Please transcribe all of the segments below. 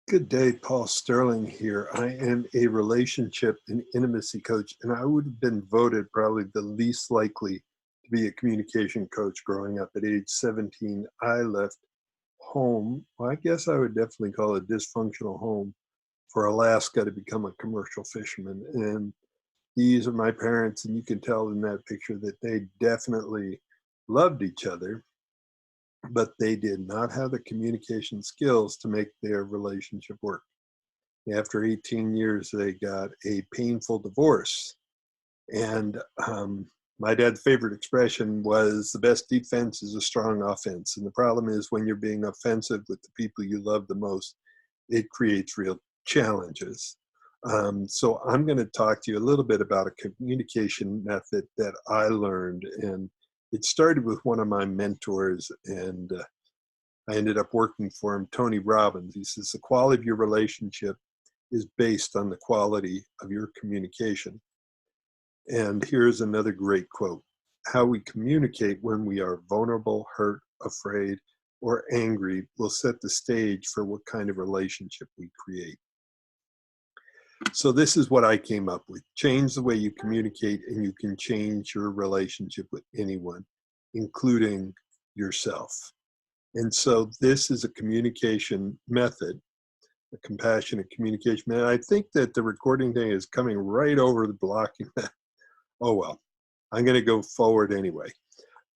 Good day, Paul Sterling here. I am a relationship and intimacy coach, and I would have been voted probably the least likely to be a communication coach growing up. At age 17, I left home. Well, I guess I would definitely call it a dysfunctional home for Alaska to become a commercial fisherman. And these are my parents, and you can tell in that picture that they definitely loved each other, but they did not have the communication skills to make their relationship work. After 18 years, they got a painful divorce. And my dad's favorite expression was the best defense is a strong offense. And the problem is when you're being offensive with the people you love the most, it creates real challenges. So I'm going to talk to you a little bit about a communication method that I learned. And it started with one of my mentors, and I ended up working for him, Tony Robbins. He says, the quality of your relationship is based on the quality of your communication. And here's another great quote. How we communicate when we are vulnerable, hurt, afraid, or angry will set the stage for what kind of relationship we create. So this is what I came up with. Change the way you communicate and you can change your relationship with anyone, including yourself. And so this is a communication method, a compassionate communication method. I think that the recording thing is coming right over the blocking. Oh, well, I'm going to go forward anyway.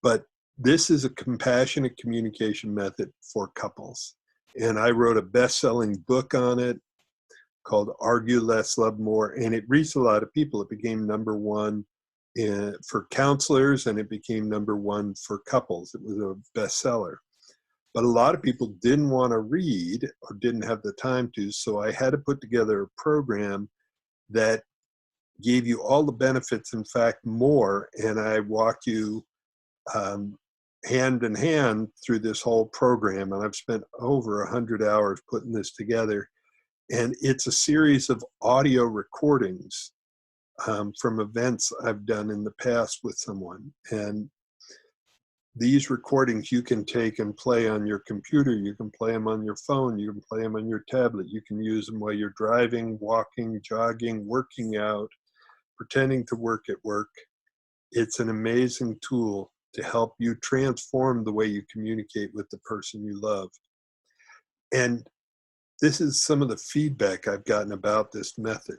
But this is a compassionate communication method for couples. And I wrote a best-selling book on it called Argue Less, Love More. And it reached a lot of people. It became number one for counselors, and it became number one for couples. It was a bestseller. But a lot of people didn't want to read or didn't have the time to, so I had to put together a program that gave you all the benefits, in fact, more, and I walked you hand in hand through this whole program, and I've spent over 100 hours putting this together. And it's a series of audio recordings from events I've done in the past with someone. And these recordings you can take and play on your computer, you can play them on your phone, you can play them on your tablet, you can use them while you're driving, walking, jogging, working out, pretending to work at work. It's an amazing tool to help you transform the way you communicate with the person you love. And this is some of the feedback I've gotten about this method.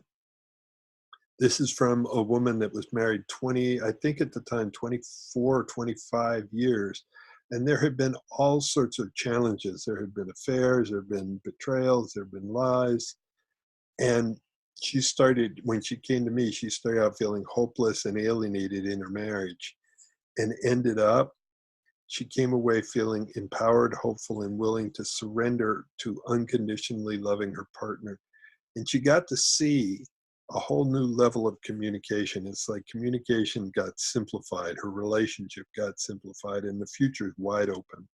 This is from a woman that was married 20, I think at the time, 24 or 25 years. And there had been all sorts of challenges. There had been affairs, there had been betrayals, there had been lies. And she started, when she came to me, she started out feeling hopeless and alienated in her marriage, and ended up, she came away feeling empowered, hopeful, and willing to surrender to unconditionally loving her partner. And she got to see a whole new level of communication. It's like communication got simplified, her relationship got simplified, and the future is wide open.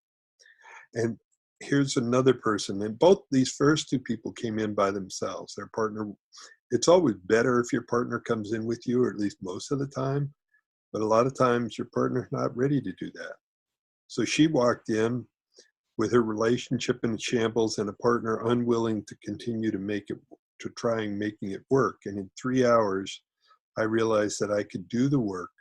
And here's another person, and both these first two people came in by themselves. Their partner, it's always better if your partner comes in with you, or at least most of the time, but a lot of times your partner's not ready to do that. So she walked in with her relationship in shambles and a partner unwilling to continue to trying making it work. And in 3 hours, I realized that I could do the work.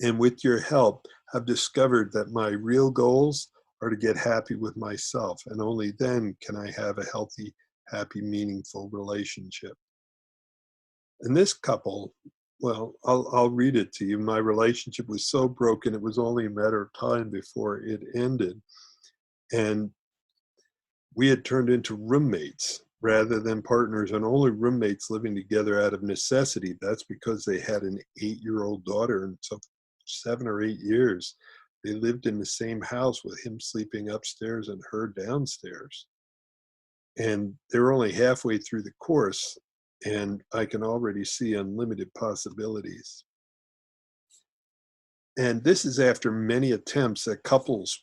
And with your help, I've discovered that my real goals are to get happy with myself. And only then can I have a healthy, happy, meaningful relationship. And this couple, well, I'll read it to you. My relationship was so broken, it was only a matter of time before it ended. And we had turned into roommates rather than partners, and only roommates living together out of necessity. That's because they had an 8-year-old daughter, and so 7 or 8 years, they lived in the same house with him sleeping upstairs and her downstairs. And they were only halfway through the course, and I can already see unlimited possibilities. And this is after many attempts at couples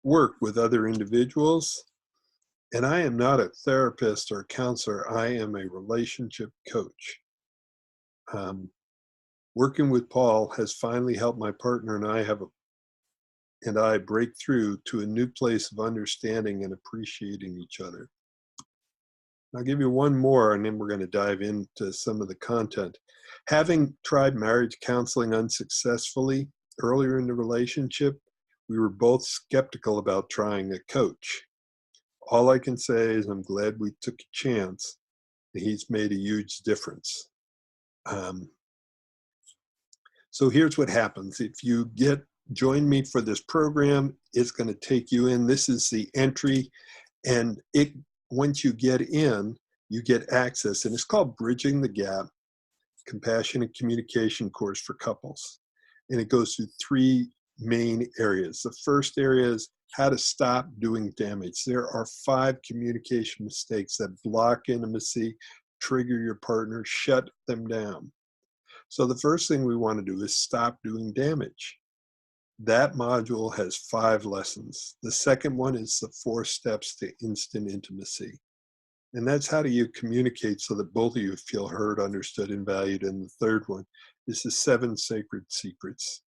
work with other individuals. And I am not a therapist or a counselor. I am a relationship coach. Working with Paul has finally helped my partner and I break through to a new place of understanding and appreciating each other. I'll give you one more, and then we're going to dive into some of the content. Having tried marriage counseling unsuccessfully earlier in the relationship, we were both skeptical about trying a coach. All I can say is I'm glad we took a chance. He's made a huge difference. So here's what happens. If you join me for this program, it's going to take you in. This is the entry, and once you get in, you get access, and it's called Bridging the Gap, Compassionate Communication Course for Couples. And it goes through three main areas. The first area is how to stop doing damage. There are 5 communication mistakes that block intimacy, trigger your partner, shut them down. So the first thing we want to do is stop doing damage. That module has 5 lessons. The second one is the 4 steps to instant intimacy. And that's how do you communicate so that both of you feel heard, understood, and valued. And the third one is the 7 sacred secrets.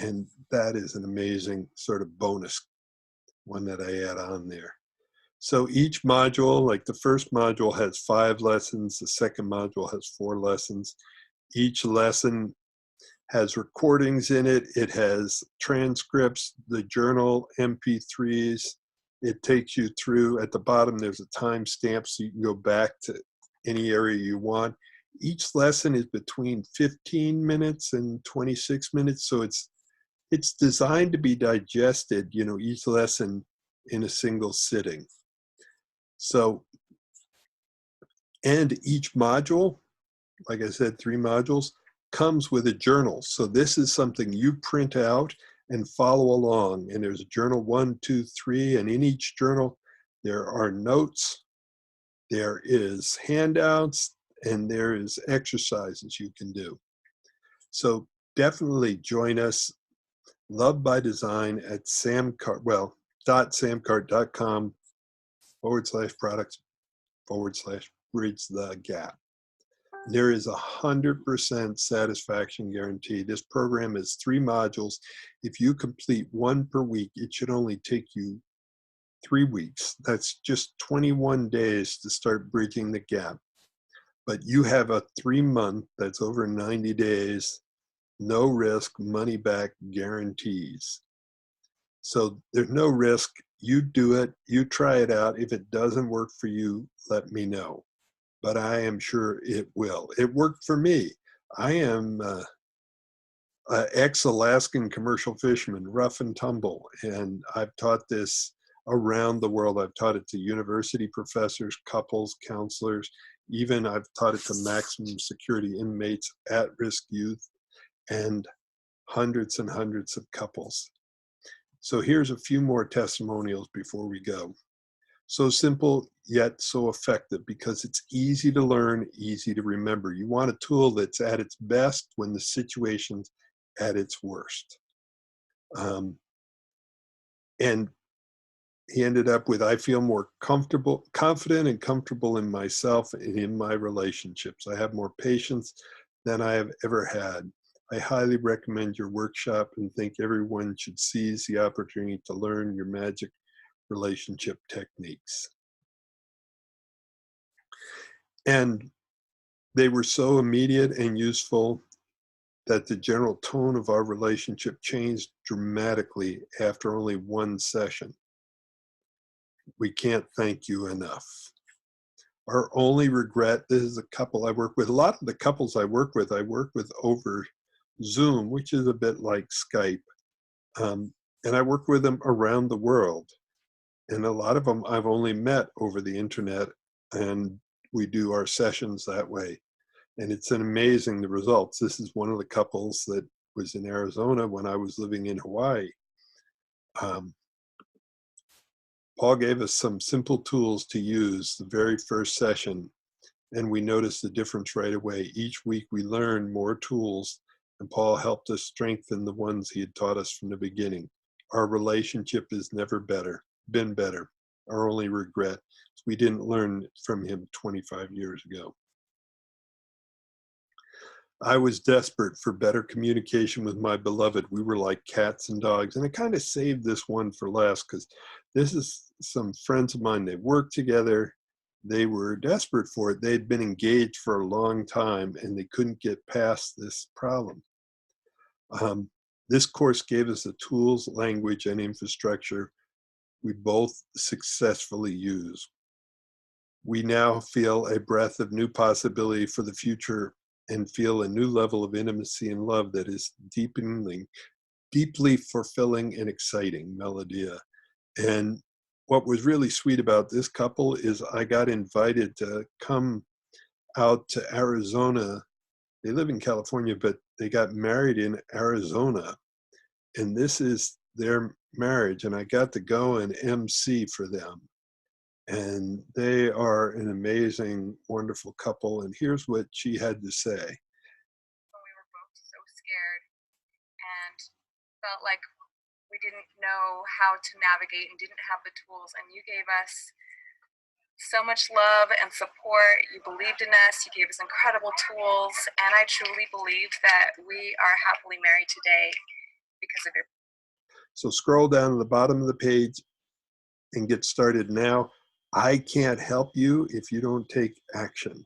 And that is an amazing sort of bonus one that I add on there. So each module, like the first module has 5 lessons, the second module has 4 lessons. Each lesson has recordings in it. It has transcripts, the journal, MP3s. It takes you through, at the bottom, there's a timestamp so you can go back to any area you want. Each lesson is between 15 minutes and 26 minutes. So it's designed to be digested, each lesson in a single sitting. So, and each module, like I said, 3 modules, comes with a journal. So this is something you print out and follow along. And there's a journal 1, 2, 3, and in each journal, there are notes, there is handouts, and there is exercises you can do. So definitely join us. Love by Design at samcart.com/products/bridge the gap. There is 100% satisfaction guarantee. This program is 3 modules. If you complete 1 per week, it should only take you 3 weeks. That's just 21 days to start bridging the gap. But you have a 3-month, that's over 90 days, no risk, money back guarantees. So there's no risk. You do it, you try it out. If it doesn't work for you, let me know. But I am sure it will. It worked for me. I am an ex-Alaskan commercial fisherman, rough and tumble, and I've taught this around the world. I've taught it to university professors, couples, counselors, even I've taught it to maximum security inmates, at-risk youth, and hundreds and hundreds of couples. So here's a few more testimonials before we go. So simple, yet so effective, because it's easy to learn, easy to remember. You want a tool that's at its best when the situation's at its worst. And he ended up with, I feel more confident and comfortable in myself and in my relationships. I have more patience than I have ever had. I highly recommend your workshop and think everyone should seize the opportunity to learn your magic relationship techniques. And they were so immediate and useful that the general tone of our relationship changed dramatically after only 1 session. We can't thank you enough. Our only regret, this is a couple I work with. A lot of the couples I work with over Zoom, which is a bit like Skype. And I work with them around the world. And a lot of them I've only met over the internet, and we do our sessions that way. And it's amazing the results. This is one of the couples that was in Arizona when I was living in Hawaii. Paul gave us some simple tools to use the very first session, and we noticed the difference right away. Each week we learned more tools, and Paul helped us strengthen the ones he had taught us from the beginning. Our relationship has never been better. Our only regret is we didn't learn from him 25 years ago. I was desperate for better communication with my beloved. We were like cats and dogs. And I kind of saved this one for last because this is some friends of mine. They work together. they were desperate for it. They'd been engaged for a long time and they couldn't get past this problem. This course gave us the tools, language, and infrastructure we both successfully use. We now feel a breath of new possibility for the future and feel a new level of intimacy and love that is deeply fulfilling and exciting, Melodia. And what was really sweet about this couple is I got invited to come out to Arizona. They live in California, but they got married in Arizona. And this is their marriage. And I got to go and MC for them. And they are an amazing, wonderful couple. And here's what she had to say. We were both so scared and felt like we didn't know how to navigate and didn't have the tools. And you gave us so much love and support. You believed in us. You gave us incredible tools. And I truly believe that we are happily married today because of your. So scroll down to the bottom of the page and get started now. I can't help you if you don't take action.